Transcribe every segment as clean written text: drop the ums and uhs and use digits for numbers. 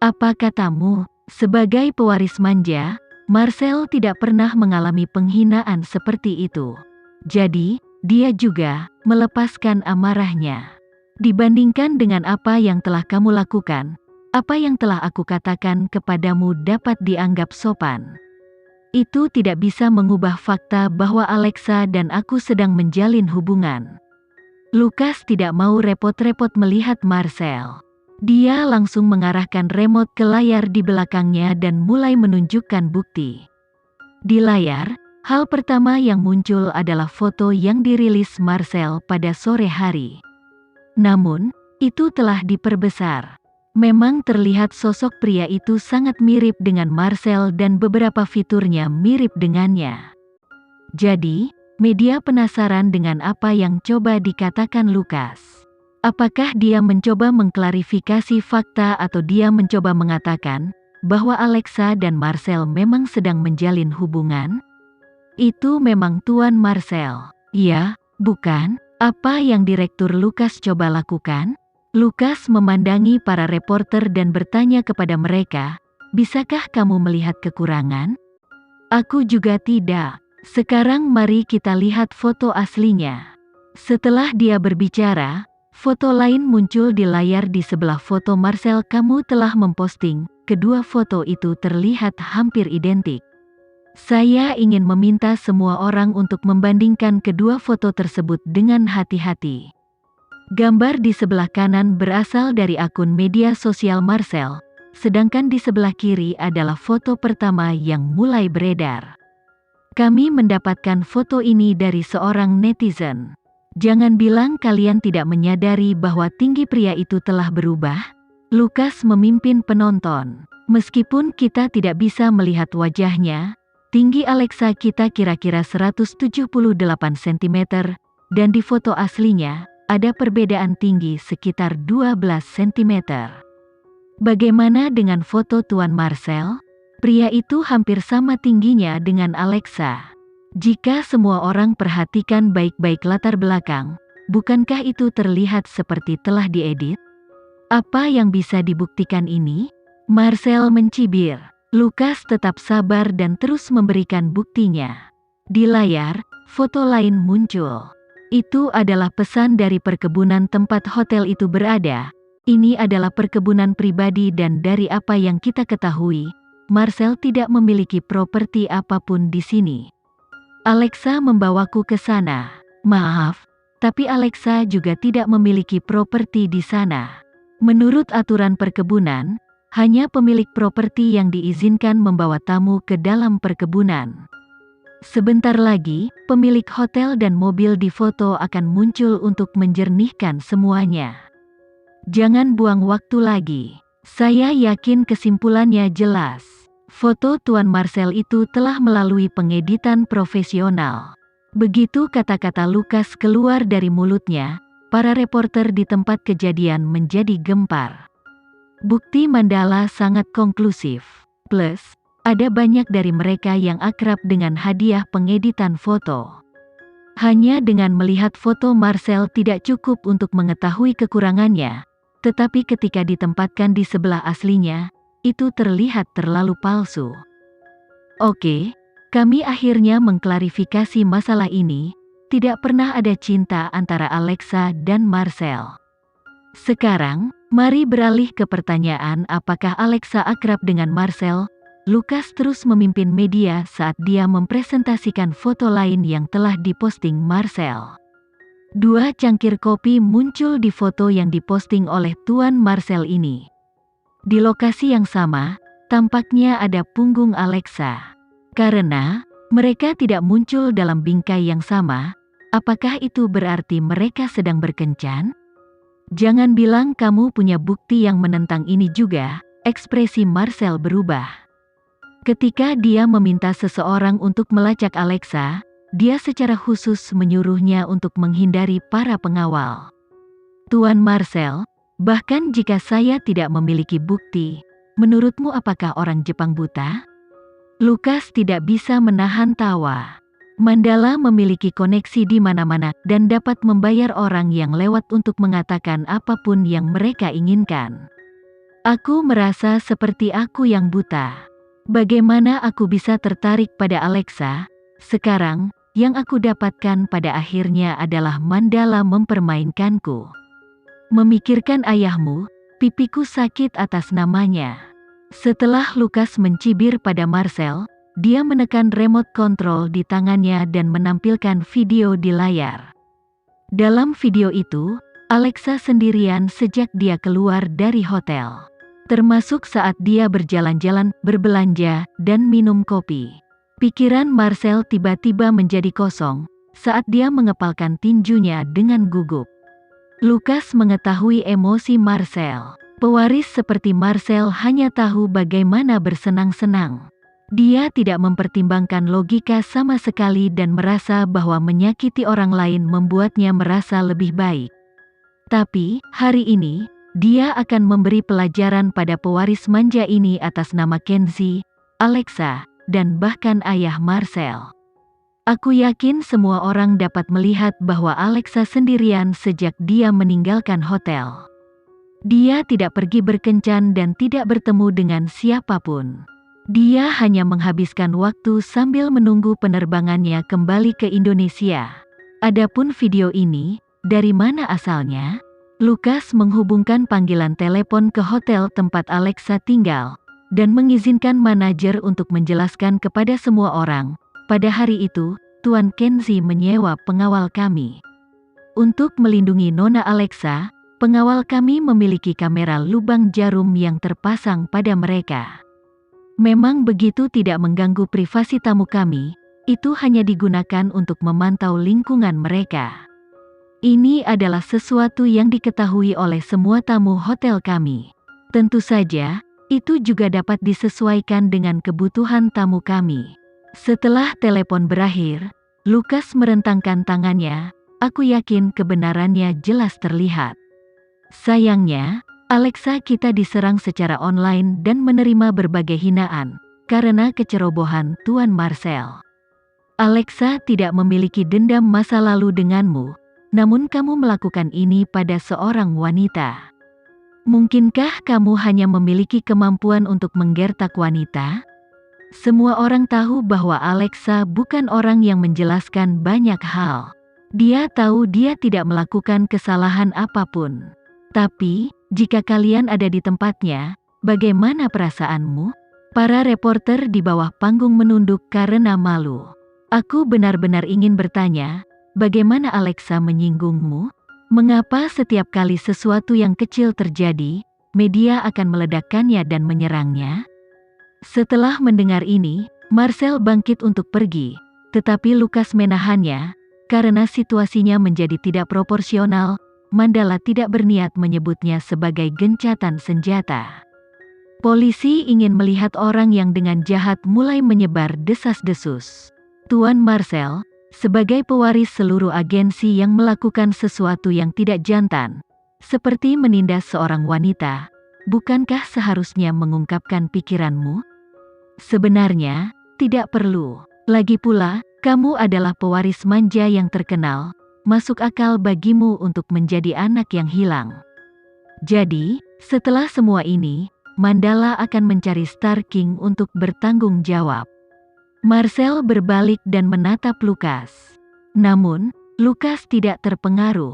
Apa katamu? Sebagai pewaris manja, Marcel tidak pernah mengalami penghinaan seperti itu. Jadi, dia juga melepaskan amarahnya. Dibandingkan dengan apa yang telah kamu lakukan, apa yang telah aku katakan kepadamu dapat dianggap sopan. Itu tidak bisa mengubah fakta bahwa Alexa dan aku sedang menjalin hubungan. Lukas tidak mau repot-repot melihat Marcel. Dia langsung mengarahkan remote ke layar di belakangnya dan mulai menunjukkan bukti. Di layar, hal pertama yang muncul adalah foto yang dirilis Marcel pada sore hari. Namun, itu telah diperbesar. Memang terlihat sosok pria itu sangat mirip dengan Marcel dan beberapa fiturnya mirip dengannya. Jadi, media penasaran dengan apa yang coba dikatakan Lukas. Apakah dia mencoba mengklarifikasi fakta atau dia mencoba mengatakan bahwa Alexa dan Marcel memang sedang menjalin hubungan? Itu memang Tuan Marcel. Ya, bukan? Apa yang Direktur Lukas coba lakukan? Lukas memandangi para reporter dan bertanya kepada mereka, bisakah kamu melihat kekurangan? Aku juga tidak. Sekarang mari kita lihat foto aslinya. Setelah dia berbicara, foto lain muncul di layar di sebelah foto Marcel. Kamu telah memposting, kedua foto itu terlihat hampir identik. Saya ingin meminta semua orang untuk membandingkan kedua foto tersebut dengan hati-hati. Gambar di sebelah kanan berasal dari akun media sosial Marcel, sedangkan di sebelah kiri adalah foto pertama yang mulai beredar. Kami mendapatkan foto ini dari seorang netizen. Jangan bilang kalian tidak menyadari bahwa tinggi pria itu telah berubah. Lukas memimpin penonton. Meskipun kita tidak bisa melihat wajahnya, tinggi Alexa kita kira-kira 178 cm, dan di foto aslinya, ada perbedaan tinggi sekitar 12 cm. Bagaimana dengan foto Tuan Marcel? Pria itu hampir sama tingginya dengan Alexa. Jika semua orang perhatikan baik-baik latar belakang, bukankah itu terlihat seperti telah diedit? Apa yang bisa dibuktikan ini? Marcel mencibir. Lukas tetap sabar dan terus memberikan buktinya. Di layar, foto lain muncul. Itu adalah pesan dari perkebunan tempat hotel itu berada. Ini adalah perkebunan pribadi dan dari apa yang kita ketahui, Marcel tidak memiliki properti apapun di sini. Alexa membawaku ke sana. Maaf, tapi Alexa juga tidak memiliki properti di sana. Menurut aturan perkebunan, hanya pemilik properti yang diizinkan membawa tamu ke dalam perkebunan. Sebentar lagi, pemilik hotel dan mobil di foto akan muncul untuk menjernihkan semuanya. Jangan buang waktu lagi. Saya yakin kesimpulannya jelas. Foto Tuan Marcel itu telah melalui pengeditan profesional. Begitu kata-kata Lukas keluar dari mulutnya, para reporter di tempat kejadian menjadi gempar. Bukti Mandala sangat konklusif. Plus, ada banyak dari mereka yang akrab dengan hadiah pengeditan foto. Hanya dengan melihat foto Marcel tidak cukup untuk mengetahui kekurangannya, tetapi ketika ditempatkan di sebelah aslinya, itu terlihat terlalu palsu. Oke, kami akhirnya mengklarifikasi masalah ini. Tidak pernah ada cinta antara Alexa dan Marcel. Sekarang, mari beralih ke pertanyaan apakah Alexa akrab dengan Marcel. Lukas terus memimpin media saat dia mempresentasikan foto lain yang telah diposting Marcel. Dua cangkir kopi muncul di foto yang diposting oleh Tuan Marcel ini. Di lokasi yang sama, tampaknya ada punggung Alexa. Karena mereka tidak muncul dalam bingkai yang sama, apakah itu berarti mereka sedang berkencan? Jangan bilang kamu punya bukti yang menentang ini juga. Ekspresi Marcel berubah. Ketika dia meminta seseorang untuk melacak Alexa, dia secara khusus menyuruhnya untuk menghindari para pengawal. Tuan Marcel, bahkan jika saya tidak memiliki bukti, menurutmu apakah orang Jepang buta? Lukas tidak bisa menahan tawa. Mandala memiliki koneksi di mana-mana dan dapat membayar orang yang lewat untuk mengatakan apapun yang mereka inginkan. Aku merasa seperti aku yang buta. Bagaimana aku bisa tertarik pada Alexa? Sekarang, yang aku dapatkan pada akhirnya adalah Mandala mempermainkanku. Memikirkan ayahmu, pipiku sakit atas namanya. Setelah Lukas mencibir pada Marcel, dia menekan remote control di tangannya dan menampilkan video di layar. Dalam video itu, Alexa sendirian sejak dia keluar dari hotel. Termasuk saat dia berjalan-jalan, berbelanja, dan minum kopi. Pikiran Marcel tiba-tiba menjadi kosong saat dia mengepalkan tinjunya dengan gugup. Lukas mengetahui emosi Marcel. Pewaris seperti Marcel hanya tahu bagaimana bersenang-senang. Dia tidak mempertimbangkan logika sama sekali dan merasa bahwa menyakiti orang lain membuatnya merasa lebih baik. Tapi, hari ini, dia akan memberi pelajaran pada pewaris manja ini atas nama Kenzie, Alexa, dan bahkan ayah Marcel. Aku yakin semua orang dapat melihat bahwa Alexa sendirian sejak dia meninggalkan hotel. Dia tidak pergi berkencan dan tidak bertemu dengan siapapun. Dia hanya menghabiskan waktu sambil menunggu penerbangannya kembali ke Indonesia. Adapun video ini, dari mana asalnya? Lukas menghubungkan panggilan telepon ke hotel tempat Alexa tinggal, dan mengizinkan manajer untuk menjelaskan kepada semua orang, pada hari itu, Tuan Kenzie menyewa pengawal kami. Untuk melindungi Nona Alexa, pengawal kami memiliki kamera lubang jarum yang terpasang pada mereka. Memang begitu tidak mengganggu privasi tamu kami, itu hanya digunakan untuk memantau lingkungan mereka. Ini adalah sesuatu yang diketahui oleh semua tamu hotel kami. Tentu saja, itu juga dapat disesuaikan dengan kebutuhan tamu kami. Setelah telepon berakhir, Lukas merentangkan tangannya. Aku yakin kebenarannya jelas terlihat. Sayangnya, Alexa kita diserang secara online dan menerima berbagai hinaan karena kecerobohan Tuan Marcel. Alexa tidak memiliki dendam masa lalu denganmu. Namun kamu melakukan ini pada seorang wanita. Mungkinkah kamu hanya memiliki kemampuan untuk menggertak wanita? Semua orang tahu bahwa Alexa bukan orang yang menjelaskan banyak hal. Dia tahu dia tidak melakukan kesalahan apapun. Tapi, jika kalian ada di tempatnya, bagaimana perasaanmu? Para reporter di bawah panggung menunduk karena malu. Aku benar-benar ingin bertanya, bagaimana Alexa menyinggungmu? Mengapa setiap kali sesuatu yang kecil terjadi, media akan meledakkannya dan menyerangnya? Setelah mendengar ini, Marcel bangkit untuk pergi, tetapi Lukas menahannya, karena situasinya menjadi tidak proporsional. Mandala tidak berniat menyebutnya sebagai gencatan senjata. Polisi ingin melihat orang yang dengan jahat mulai menyebar desas-desus. Tuan Marcel, sebagai pewaris seluruh agensi yang melakukan sesuatu yang tidak jantan, seperti menindas seorang wanita, bukankah seharusnya mengungkapkan pikiranmu? Sebenarnya, tidak perlu. Lagi pula, kamu adalah pewaris manja yang terkenal, masuk akal bagimu untuk menjadi anak yang hilang. Jadi, setelah semua ini, Mandala akan mencari Star King untuk bertanggung jawab. Marcel berbalik dan menatap Lukas. Namun, Lukas tidak terpengaruh.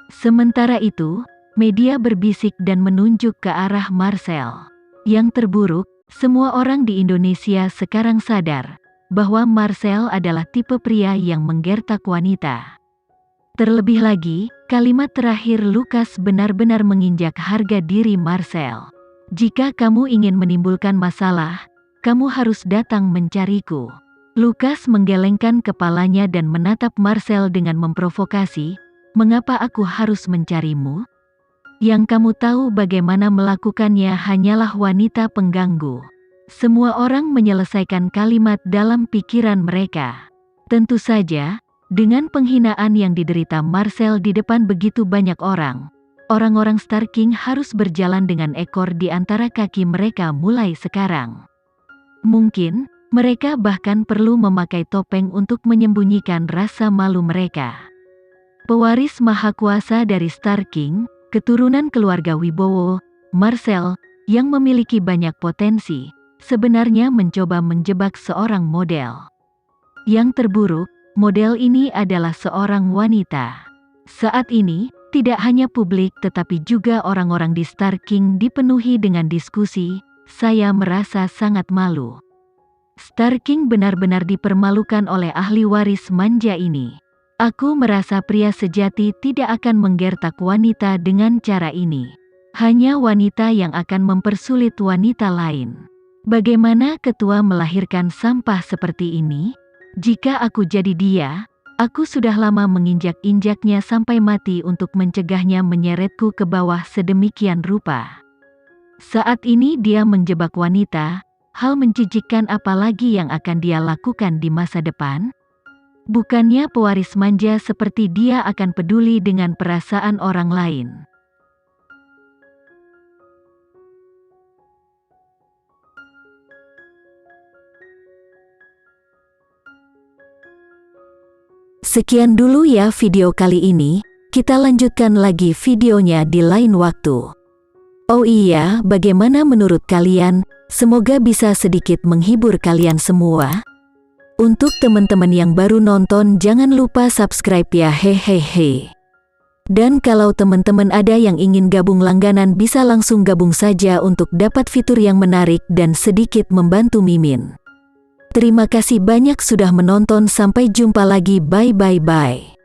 Sementara itu, media berbisik dan menunjuk ke arah Marcel. Yang terburuk, semua orang di Indonesia sekarang sadar bahwa Marcel adalah tipe pria yang menggertak wanita. Terlebih lagi, kalimat terakhir Lukas benar-benar menginjak harga diri Marcel. Jika kamu ingin menimbulkan masalah, kamu harus datang mencariku. Lukas menggelengkan kepalanya dan menatap Marcel dengan memprovokasi. Mengapa aku harus mencarimu? Yang kamu tahu bagaimana melakukannya hanyalah wanita pengganggu. Semua orang menyelesaikan kalimat dalam pikiran mereka. Tentu saja, dengan penghinaan yang diderita Marcel di depan begitu banyak orang, orang-orang Star King harus berjalan dengan ekor di antara kaki mereka mulai sekarang. Mungkin, mereka bahkan perlu memakai topeng untuk menyembunyikan rasa malu mereka. Pewaris maha kuasa dari Star King, keturunan keluarga Wibowo, Marcel, yang memiliki banyak potensi, sebenarnya mencoba menjebak seorang model. Yang terburuk, model ini adalah seorang wanita. Saat ini, tidak hanya publik tetapi juga orang-orang di Star King dipenuhi dengan diskusi. Saya merasa sangat malu. Star King benar-benar dipermalukan oleh ahli waris manja ini. Aku merasa pria sejati tidak akan menggertak wanita dengan cara ini. Hanya wanita yang akan mempersulit wanita lain. Bagaimana ketua melahirkan sampah seperti ini? Jika aku jadi dia, aku sudah lama menginjak-injaknya sampai mati untuk mencegahnya menyeretku ke bawah sedemikian rupa. Saat ini dia menjebak wanita, hal menjijikkan apa lagi yang akan dia lakukan di masa depan? Bukannya pewaris manja seperti dia akan peduli dengan perasaan orang lain. Sekian dulu ya video kali ini, kita lanjutkan lagi videonya di lain waktu. Oh iya, bagaimana menurut kalian? Semoga bisa sedikit menghibur kalian semua. Untuk teman-teman yang baru nonton, jangan lupa subscribe ya, hehehe. Dan kalau teman-teman ada yang ingin gabung langganan, bisa langsung gabung saja untuk dapat fitur yang menarik dan sedikit membantu Mimin. Terima kasih banyak sudah menonton, sampai jumpa lagi, bye bye bye.